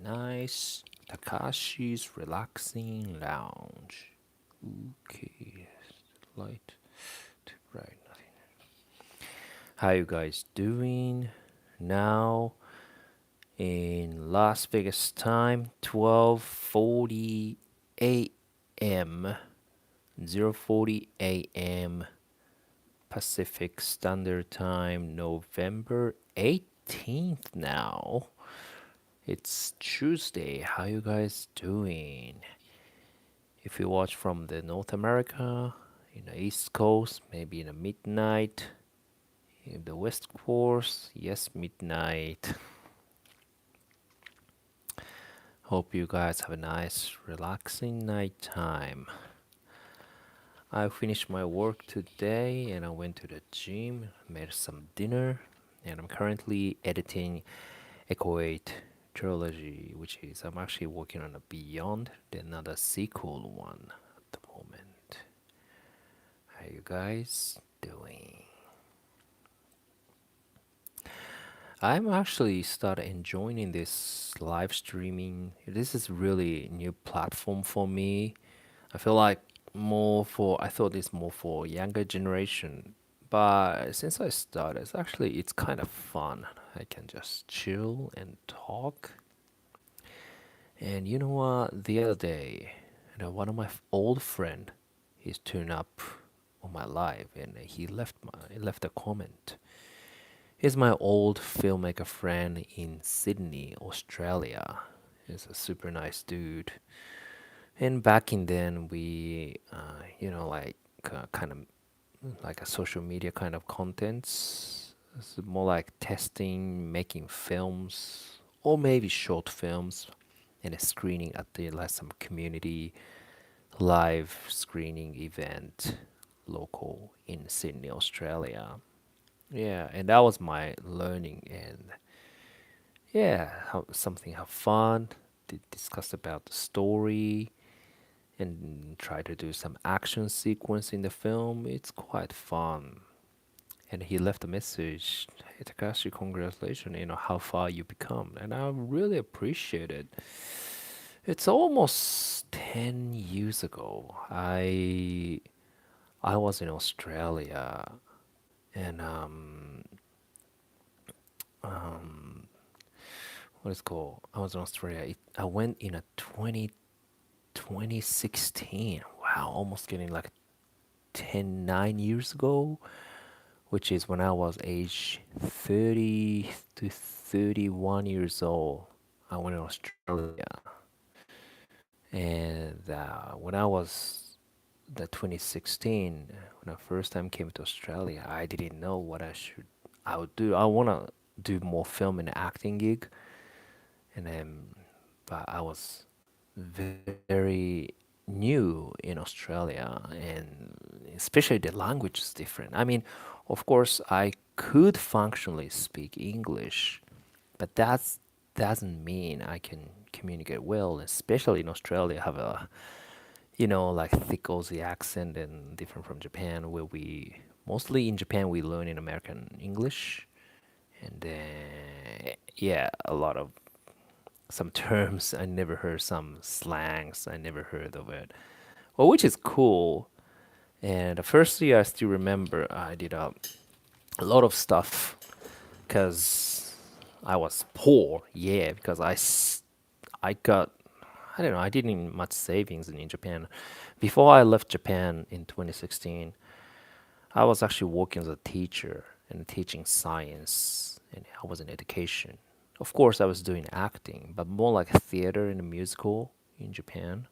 nice. Takashi's relaxing lounge. Okay, light too bright. Nothing. How you guys doing? Now in Las Vegas time, 12:40 a.m. 0:40 a.m. Pacific Standard Time, November 18th now. It's Tuesday. How you guys doing? If you watch from the North America, in the East Coast, maybe in the midnight. In the West Coast, yes, midnight. Hope you guys have a nice, relaxing night time. I finished my work today and I went to the gym, made some dinner, and I'm currently editing Echo 8 trilogy, which is I'm actually working on a Beyond, another sequel one at the moment. How you guys doing? I'm actually started enjoying this live streaming. This is really new platform for me. I feel like I thought it's more for younger generation, but since I started, it's kind of fun. I can just chill and talk. And you know what? The other day, one of my old friend, he's turned up on my live, and he left a comment. He's my old filmmaker friend in Sydney, Australia. He's a super nice dude. And back in then, we, kind of like a social media kind of contents. It's more like testing, making films, or maybe short films, and a screening at the like some community live screening event, local in Sydney, Australia. Yeah, and that was my learning, and yeah, have fun, discuss about the story, and try to do some action sequence in the film. It's quite fun. And he left a message, "Hey Takashi, congratulations, how far you become." And I really appreciate it. It's almost 10 years ago. I was in Australia and um what is it called? I was in Australia. I went in a 2016. Wow, almost getting like 9 years ago, which is when I was age 30 to 31 years old. I went to Australia. And when I was the 2016, when I first time came to Australia, I didn't know what I would do. I want to do more film and acting gig. And then, but I was very new in Australia, and especially the language is different. I mean, of course, I could functionally speak English, but that doesn't mean I can communicate well. Especially in Australia, have a like thick Aussie accent and different from Japan, where we mostly in Japan we learn in American English, and then yeah, a lot of some terms I never heard, some slangs I never heard of it. Well, which is cool. And the first year I still remember I did a lot of stuff because I was poor. Yeah, because I got I don't know, I didn't much savings in Japan. Before I left Japan in 2016, I was actually working as a teacher and teaching science, and I was in education. Of course, I was doing acting, but more like theater and musical in Japan.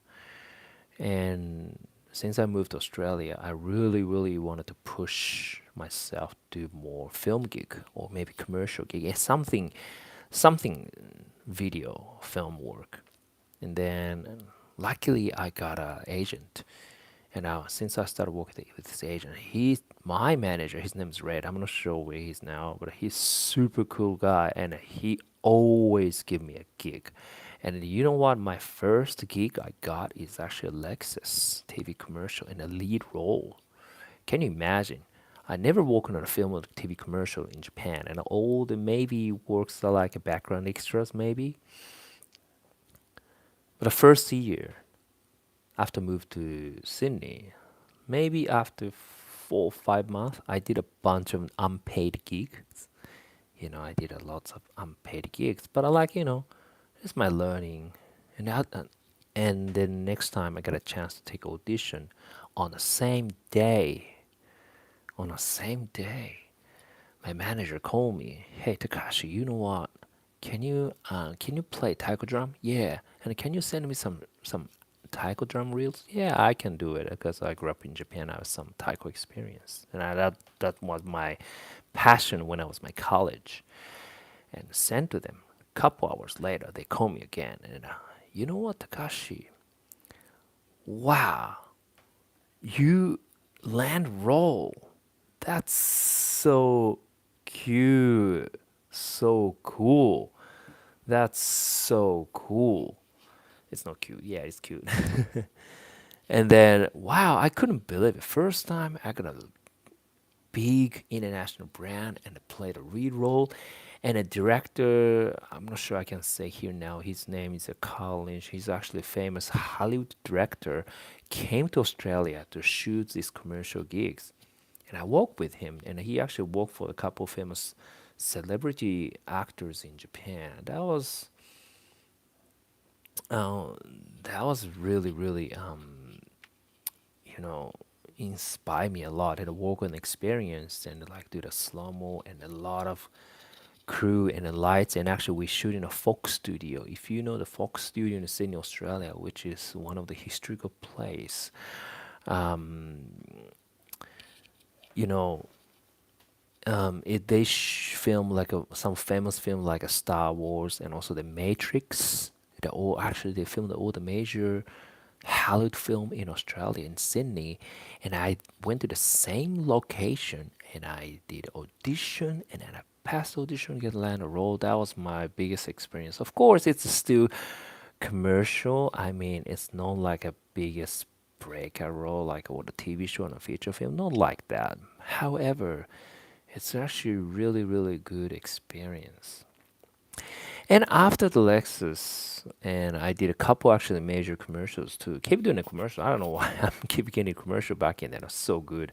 And since I moved to Australia, I really, really wanted to push myself to do more film gig or maybe commercial gig, something video film work. And then luckily I got a agent. And now since I started working with this agent, he's my manager. His name's Red. I'm not sure where he's now, but he's super cool guy, and he always give me a gig. And you know what? My first gig I got is actually a Lexus TV commercial in a lead role. Can you imagine? I never worked on a film or TV commercial in Japan, and all the maybe works are like a background extras maybe. The first year after moved to Sydney, maybe after 4 or 5 months, I did a bunch of unpaid gigs. I did a lots of unpaid gigs, but I like, it's my learning, and and then next time I got a chance to take audition on the same day. On the same day, my manager called me. Hey Takashi, you know what? Can you play taiko drum? Yeah, and can you send me some taiko drum reels? Yeah, I can do it because I grew up in Japan. I have some taiko experience, and that was my passion when I was my college. And sent to them. A couple hours later, they call me again, and you know what, Takashi? Wow, you land roll. That's so cute, so cool. That's so cool. It's not cute. Yeah, it's cute. And then, wow, I couldn't believe it. First time I got a big international brand and played a lead role. And a director, I'm not sure I can say here now, his name is Carl Lynch. He's actually a famous Hollywood director, came to Australia to shoot these commercial gigs. And I worked with him, and he actually worked for a couple of famous celebrity actors in Japan. Uh, that was really, really, you know, inspire me a lot. And work on experience and like do the slow mo and a lot of crew and the lights. And actually, we shoot in a Fox studio. If you know the Fox studio in Sydney, Australia, which is one of the historical place, um, you know, they film like some famous film like a Star Wars and also the Matrix. They filmed all the major Hollywood film in Australia in Sydney, and I went to the same location and I did audition and then I passed audition, get land a role. That was my biggest experience. Of course, it's still commercial. I mean, it's not like a biggest breakout role like or the TV show and a feature film, not like that. However, it's actually really, really good experience. And after the Lexus, and I did a couple actually major commercials too. Keep doing a commercial. I don't know why I'm keep getting a commercial back in. That was so good.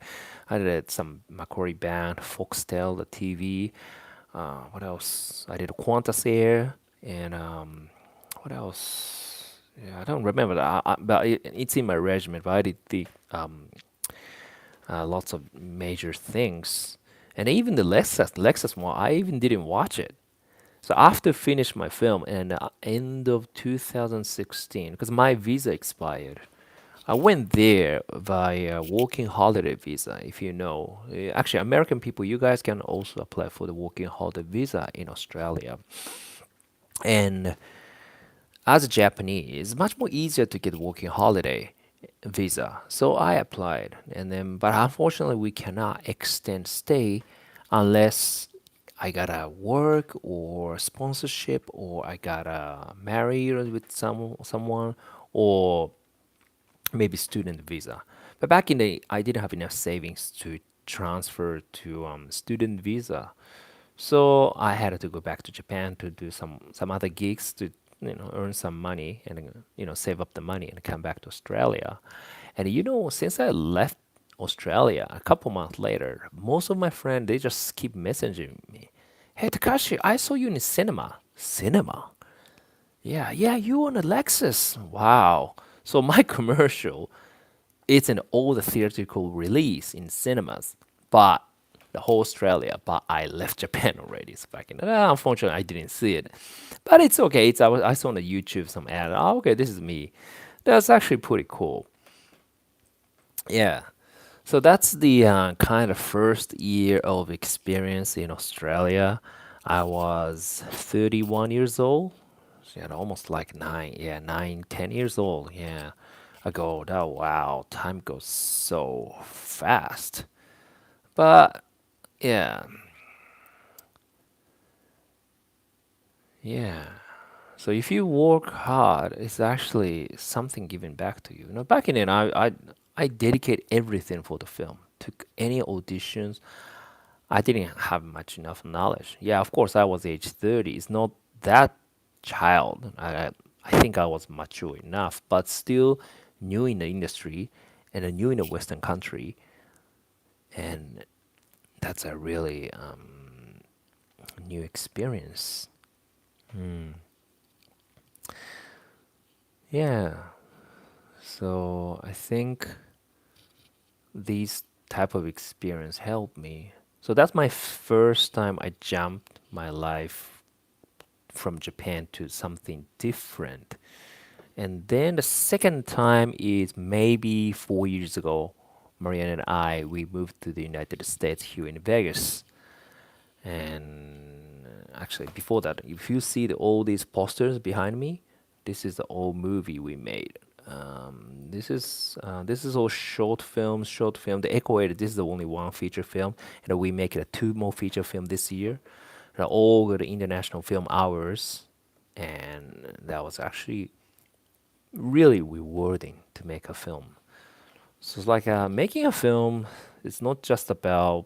I did some Macquarie Band, Foxtel, the TV. What else? I did a Qantas Air, and what else? Yeah, I don't remember that. But it's in my resume. But I did the lots of major things, and even the Lexus one, I even didn't watch it. So after finish my film and end of 2016, because my visa expired, I went there via working holiday visa. If you know, actually, American people, you guys can also apply for the working holiday visa in Australia. And as a Japanese, it's much more easier to get working holiday visa. So I applied, and then, but unfortunately, we cannot extend stay unless I gotta work or sponsorship or I gotta marry with someone or maybe student visa. But back in the, I didn't have enough savings to transfer to student visa, so I had to go back to Japan to do some other gigs to earn some money and save up the money and come back to Australia. And since I left Australia a couple months later, most of my friends they just keep messaging me. Hey Takashi, I saw you in the cinema. Cinema? Yeah, yeah, you on a Lexus. Wow. So my commercial, it's an old theatrical release in cinemas, but the whole Australia. But I left Japan already. So back in, unfortunately, I didn't see it, but it's okay. I saw on the YouTube some ad. Oh, okay, this is me. That's actually pretty cool. Yeah. So that's the kind of first year of experience in Australia. I was 31 years old. So, yeah, almost like 10 years old. Yeah, ago. That wow, time goes so fast. But yeah, yeah. So if you work hard, it's actually something given back to you. Back in then, I dedicate everything for the film. Took any auditions. I didn't have much enough knowledge. Yeah, of course, I was age 30. It's not that child. I think I was mature enough, but still new in the industry and new in a Western country, and that's a really new experience. Hmm. Yeah. So I think these type of experience helped me. So that's my first time I jumped my life from Japan to something different. And then the second time is maybe 4 years ago. Marianne and I we moved to the United States here in Vegas. And actually, before that, if you see all these posters behind me, this is the old movie we made. This is all short films. Short film. The Echo 8. This is the only one feature film, and we make it a two more feature film this year. They're all the international film hours, and that was actually really rewarding to make a film. So it's like making a film. It's not just about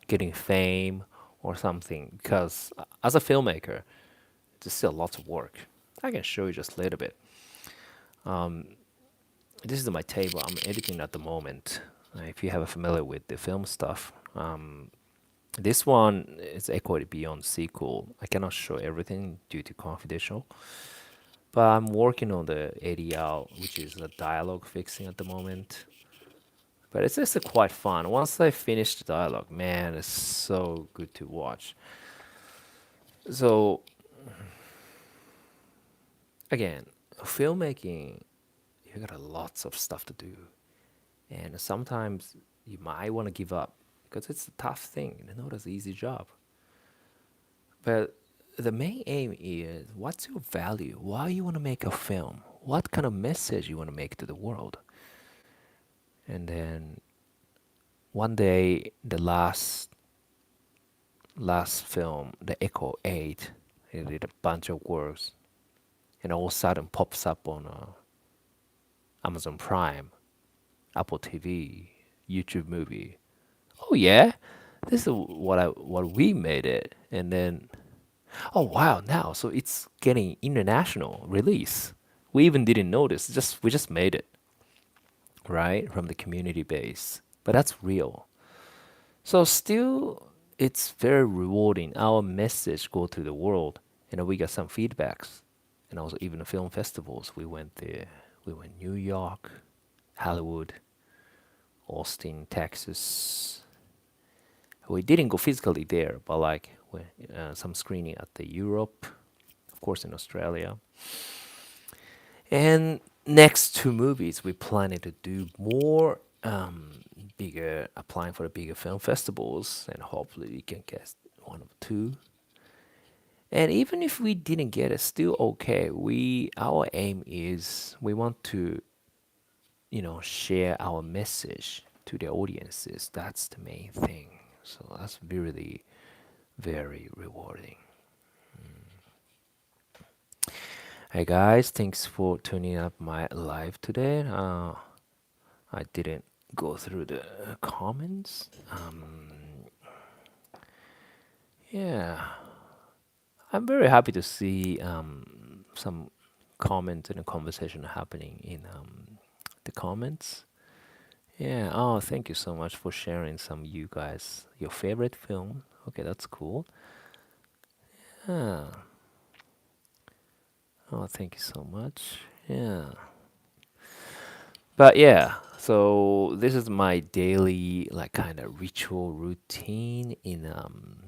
getting fame or something, because as a filmmaker, there's still lots of work. I can show you just a little bit. This is my table. I'm editing at the moment. If you have a familiar with the film stuff, this one is equally beyond sequel. I cannot show everything due to confidential, but I'm working on the ADL, which is the dialogue fixing at the moment. But it's just quite fun. Once I finish the dialogue, man, it's so good to watch. So again, filmmaking, you got lots of stuff to do, and sometimes you might want to give up because it's a tough thing. It's not an easy job. But the main aim is what's your value? Why you want to make a film? What kind of message you want to make to the world? And then one day, the last film, The Echo 8, he did a bunch of works, and all of a sudden pops up on Amazon Prime, Apple TV, YouTube movie. Oh yeah, this is what we made it, and then oh wow, now so it's getting international release. We even didn't notice. Just we just made it right from the community base, but that's real. So still, it's very rewarding. Our message go to the world, and we got some feedbacks, and also even the film festivals. We went there. We went New York, Hollywood, Austin, Texas. We didn't go physically there, but like some screening at the Europe, of course in Australia. And next two movies, we planning to do more bigger, applying for the bigger film festivals, and hopefully we can get one or two. And even if we didn't get it, still okay. Our aim is we want to, share our message to the audiences. That's the main thing. So that's really very rewarding. Hey guys, thanks for tuning up my live today. I didn't go through the comments. Yeah, I'm very happy to see some comments and a conversation happening in the comments. Yeah. Oh, thank you so much for sharing some you guys your favorite film. Okay, that's cool. Yeah. Oh, thank you so much. Yeah. But yeah, so this is my daily like kind of ritual routine in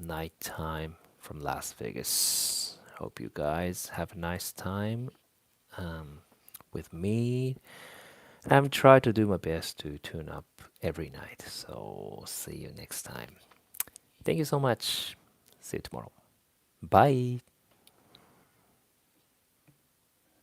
nighttime from Las Vegas. Hope you guys have a nice time um, with me. I'm trying to do my best to tune up every night. So see you next time. Thank you so much. See you tomorrow. Bye.